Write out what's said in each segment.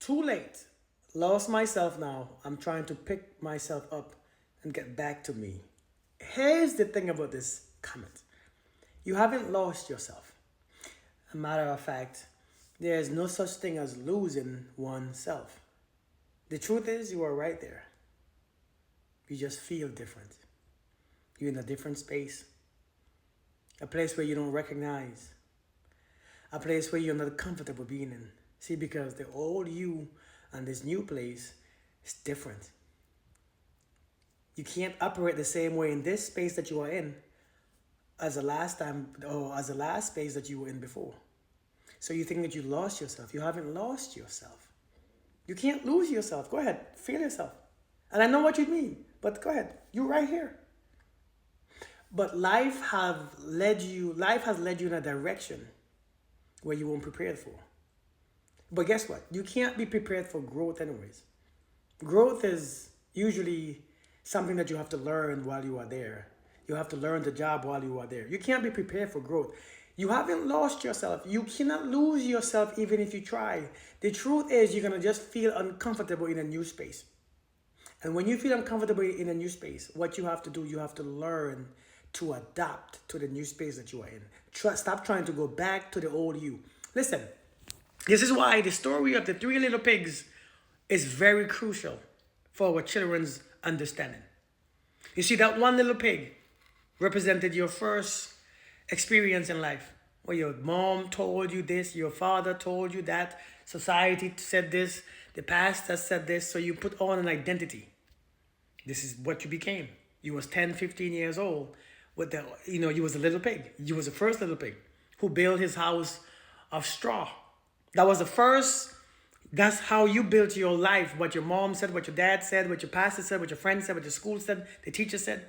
Too late. Lost myself now. I'm trying to pick myself up and get back to me. Here's the thing about this comment. You haven't lost yourself. A matter of fact, there is no such thing as losing oneself. The truth is, you are right there. You just feel different. You're in a different space. A place where you don't recognize. A place where you're not comfortable being in. See, because the old you and this new place is different. You can't operate the same way in this space that you are in as the last time or as the last space that you were in before. So you think that you lost yourself. You haven't lost yourself. You can't lose yourself. Go ahead, feel yourself. And I know what you mean, but go ahead. You're right here. But life has led you in a direction where you weren't prepared for. But guess what? You can't be prepared for growth anyways. Growth is usually something that you have to learn while you are there. You have to learn the job while you are there. You can't be prepared for growth. You haven't lost yourself. You cannot lose yourself even if you try. The truth is you're going to just feel uncomfortable in a new space. And when you feel uncomfortable in a new space, what you have to do, you have to learn to adapt to the new space that you are in. Stop trying to go back to the old you. Listen, this is why the story of the three little pigs is very crucial for our children's understanding. You see, that one little pig represented your first experience in life, where your mom told you this, your father told you that, society said this, the pastor said this, so you put on an identity. This is what you became. You was 10, 15 years old. You was a little pig. You was the first little pig who built his house of straw. That was the first. That's how you built your life. What your mom said, what your dad said, what your pastor said, what your friend said, what your school said, the teacher said.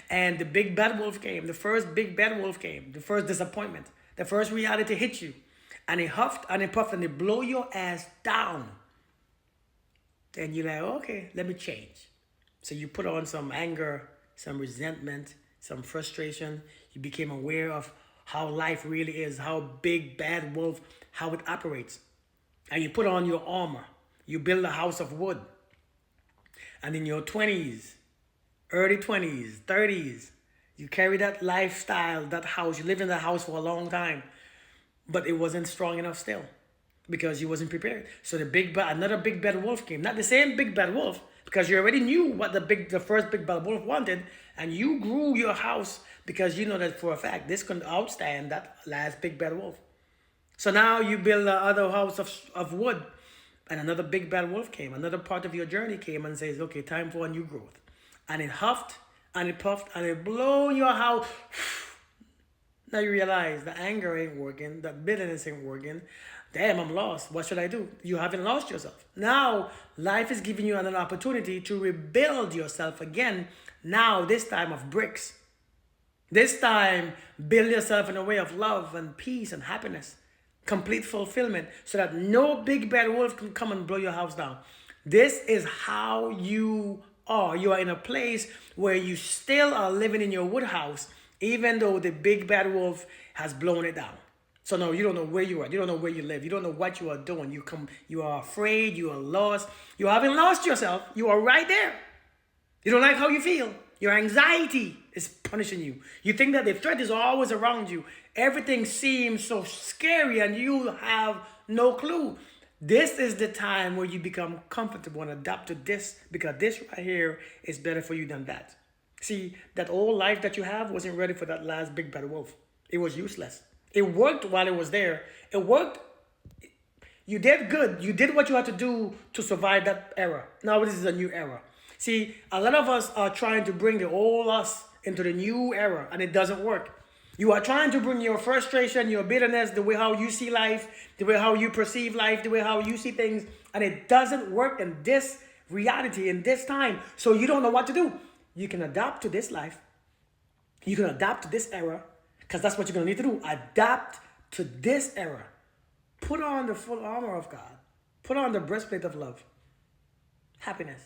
And the big bad wolf came. The first big bad wolf came. The first disappointment. The first reality hit you. And it huffed and it puffed and it blow your ass down. Then you're like, okay, let me change. So you put on some anger, some resentment, some frustration. You became aware of how life really is, how big bad wolf, how it operates. And you put on your armor. You build a house of wood. And in your 20s, early 20s, 30s, you carry that lifestyle, that house. You lived in that house for a long time. But it wasn't strong enough still because you wasn't prepared. So another big bad wolf came. Not the same big bad wolf, because you already knew what the first big bad wolf wanted, and you grew your house because you know that for a fact this can outstand that last big bad wolf. So now you build another house of wood, and another big bad wolf came. Another part of your journey came and says, okay, time for a new growth. And it huffed, and it puffed, and it blew your house. Now you realize the anger ain't working, the bitterness ain't working. Damn, I'm lost. What should I do? You haven't lost yourself. Now, life is giving you an opportunity to rebuild yourself again. Now, this time of bricks. This time, build yourself in a way of love and peace and happiness. Complete fulfillment, so that no big bad wolf can come and blow your house down. This is how you are. You are in a place where you still are living in your wood house, even though the big bad wolf has blown it down. So no, you don't know where you are. You don't know where you live. You don't know what you are doing. You are afraid. You are lost. You haven't lost yourself. You are right there. You don't like how you feel. Your anxiety is punishing you. You think that the threat is always around you. Everything seems so scary and you have no clue. This is the time where you become comfortable and adapt to this, because this right here is better for you than that. See, that old life that you have wasn't ready for that last big bad wolf. It was useless. It worked while it was there. It worked. You did good. You did what you had to do to survive that era. Now this is a new era. See, a lot of us are trying to bring the old us into the new era, and it doesn't work. You are trying to bring your frustration, your bitterness, the way how you see life, the way how you perceive life, the way how you see things, and it doesn't work in this reality, in this time. So you don't know what to do. You can adapt to this life. You can adapt to this era, because that's what you're going to need to do. Adapt to this era. Put on the full armor of God. Put on the breastplate of love. Happiness.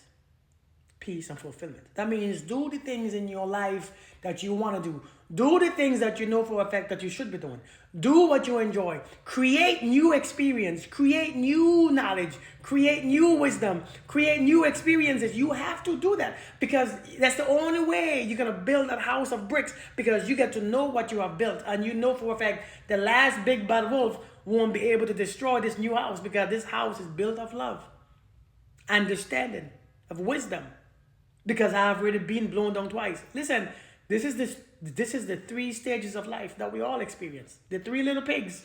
peace, and fulfillment. That means do the things in your life that you want to do. Do the things that you know for a fact that you should be doing. Do what you enjoy. Create new experience. Create new knowledge. Create new wisdom. Create new experiences. You have to do that because that's the only way you're going to build that house of bricks, because you get to know what you have built, and you know for a fact the last big bad wolf won't be able to destroy this new house, because this house is built of love, understanding, of wisdom, because I've already been blown down twice. Listen, this is the 3 stages of life that we all experience. The 3 little pigs.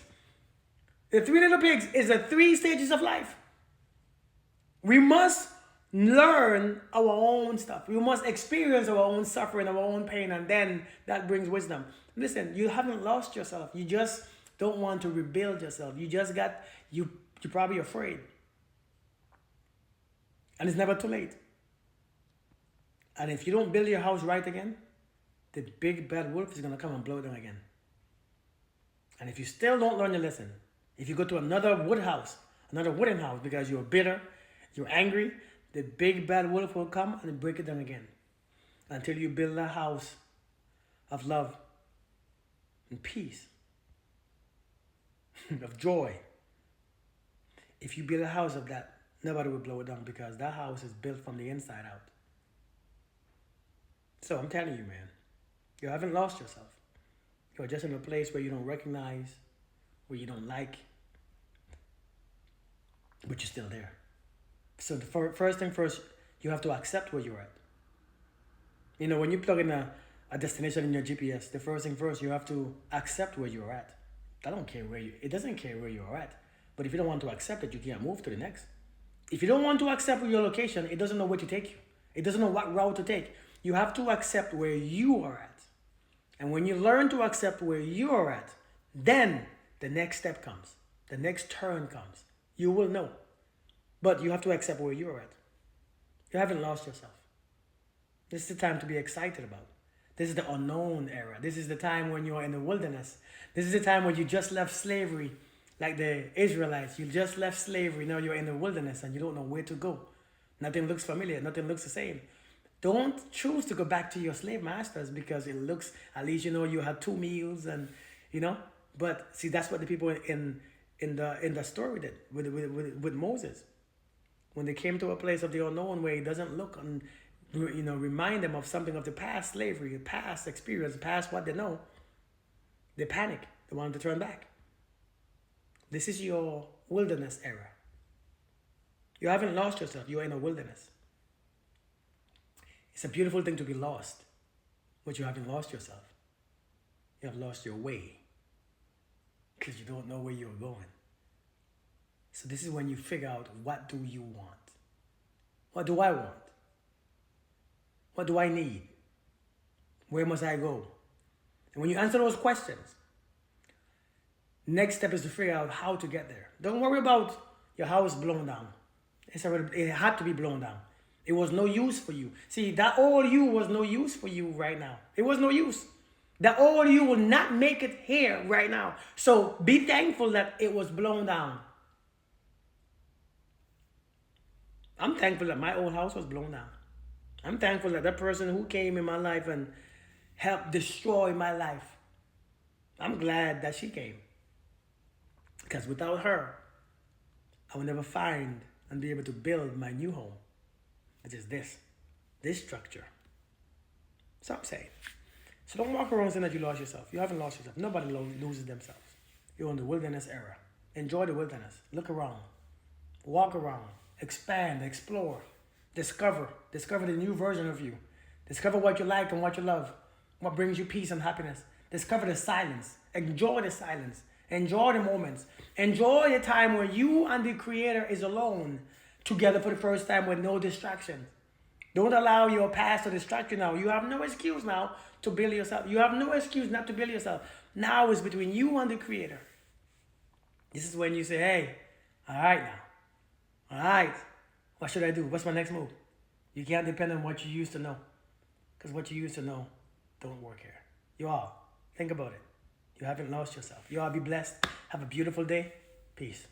The 3 little pigs is the 3 stages of life. We must learn our own stuff. We must experience our own suffering, our own pain, and then that brings wisdom. Listen, you haven't lost yourself. You just don't want to rebuild yourself. You're probably afraid. And it's never too late. And if you don't build your house right again, the big bad wolf is going to come and blow it down again. And if you still don't learn your lesson, if you go to another wood house, another wooden house, because you're bitter, you're angry, the big bad wolf will come and break it down again. Until you build a house of love and peace, of joy. If you build a house of that, nobody will blow it down, because that house is built from the inside out. So I'm telling you, man, you haven't lost yourself. You're just in a place where you don't recognize, where you don't like, but you're still there. So the first thing first, you have to accept where you're at. You know, when you plug in a destination in your GPS, the first thing first, you have to accept where you're at. It doesn't care where you're at. But if you don't want to accept it, you can't move to the next. If you don't want to accept your location, it doesn't know where to take you. It doesn't know what route to take. You have to accept where you are at. And when you learn to accept where you are at, then the next step comes. The next turn comes. You will know. But you have to accept where you are at. You haven't lost yourself. This is the time to be excited about. This is the unknown era. This is the time when you are in the wilderness. This is the time when you just left slavery, like the Israelites. You just left slavery. Now you're in the wilderness and you don't know where to go. Nothing looks familiar. Nothing looks the same. Don't choose to go back to your slave masters, because it looks, at least you know you had 2 meals and, you know. But see, that's what the people in the story did with Moses. When they came to a place of the unknown where it doesn't look and, you know, remind them of something of the past slavery, the past experience, past what they know, they panic. They wanted to turn back. This is your wilderness era. You haven't lost yourself. You're in a wilderness. It's a beautiful thing to be lost, but you haven't lost yourself. You have lost your way, because you don't know where you're going. So this is when you figure out, what do you want? What do I want? What do I need? Where must I go? And when you answer those questions, next step is to figure out how to get there. Don't worry about your house blown down. It had to be blown down. It was no use for you. See, that old you was no use for you right now. It was no use. That old you will not make it here right now. So be thankful that it was blown down. I'm thankful that my old house was blown down. I'm thankful that person who came in my life and helped destroy my life, I'm glad that she came. Because without her, I would never find and be able to build my new home. Which is this structure. So I'm saying. So don't walk around saying that you lost yourself. You haven't lost yourself. Nobody loses themselves. You're in the wilderness era. Enjoy the wilderness. Look around. Walk around. Expand. Explore. Discover. Discover the new version of you. Discover what you like and what you love. What brings you peace and happiness. Discover the silence. Enjoy the silence. Enjoy the moments. Enjoy the time where you and the Creator is alone, together for the first time with no distractions. Don't allow your past to distract you now. You have no excuse now to build yourself. You have no excuse not to build yourself. Now is between you and the Creator. This is when you say, hey, all right now. All right. What should I do? What's my next move? You can't depend on what you used to know. Because what you used to know don't work here. You all, think about it. You haven't lost yourself. You all be blessed. Have a beautiful day. Peace.